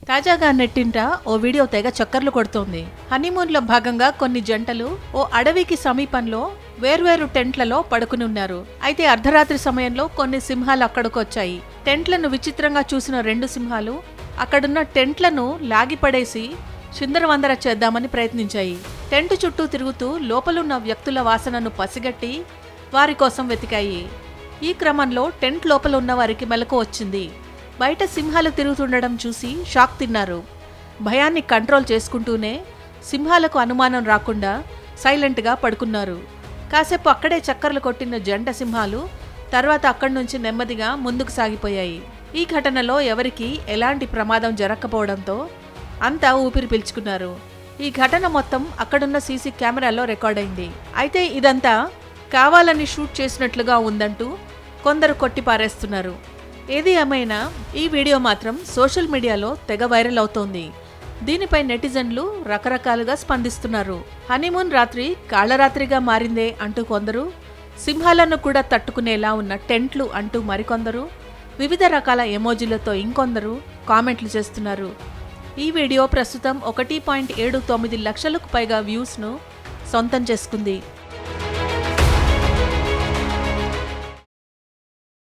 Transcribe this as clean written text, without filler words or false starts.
తాజాగా నెట్టింట ఓ వీడియో తెగ చక్కర్లు కొడుతోంది. హనీమూన్లో భాగంగా కొన్ని జంటలు ఓ అడవికి సమీపంలో వేర్వేరు టెంట్లలో పడుకునున్నారు. అయితే అర్ధరాత్రి సమయంలో కొన్ని సింహాలు అక్కడికొచ్చాయి. టెంట్లను విచిత్రంగా చూసిన 2 సింహాలు అక్కడున్న టెంట్లను లాగిపడేసి చిందరవందర చేద్దామని ప్రయత్నించాయి. టెంట్ చుట్టూ తిరుగుతూ లోపలున్న వ్యక్తుల వాసనను పసిగట్టి వారి కోసం వెతికాయి. ఈ క్రమంలో టెంట్ లోపల ఉన్న వారికి మెలకు వచ్చింది. బయట సింహాలు తిరుగుతుండడం చూసి షాక్ తిన్నారు. భయాన్ని కంట్రోల్ చేసుకుంటూనే సింహాలకు అనుమానం రాకుండా సైలెంట్గా పడుకున్నారు. కాసేపు అక్కడే చక్కర్లు కొట్టిన జంట సింహాలు తర్వాత అక్కడి నుంచి నెమ్మదిగా ముందుకు సాగిపోయాయి. ఈ ఘటనలో ఎవరికీ ఎలాంటి ప్రమాదం జరగకపోవడంతో అంతా ఊపిరి పీల్చుకున్నారు. ఈ ఘటన మొత్తం అక్కడున్న సీసీ కెమెరాలో రికార్డైంది. అయితే ఇదంతా కావాలని షూట్ చేసినట్లుగా ఉందంటూ కొందరు కొట్టిపారేస్తున్నారు. ఏది ఏమైనా ఈ వీడియో మాత్రం సోషల్ మీడియాలో తెగ వైరల్ అవుతోంది. దీనిపై నెటిజన్లు రకరకాలుగా స్పందిస్తున్నారు. హనీమూన్ రాత్రి కాళరాత్రిగా మారిందే అంటూ కొందరు, సింహాలను కూడా తట్టుకునేలా ఉన్న టెంట్లు అంటూ మరికొందరు, వివిధ రకాల ఎమోజీలతో ఇంకొందరు కామెంట్లు చేస్తున్నారు. ఈ వీడియో ప్రస్తుతం 1.79 లక్షలకు పైగా వ్యూస్ను సొంతం చేసుకుంది.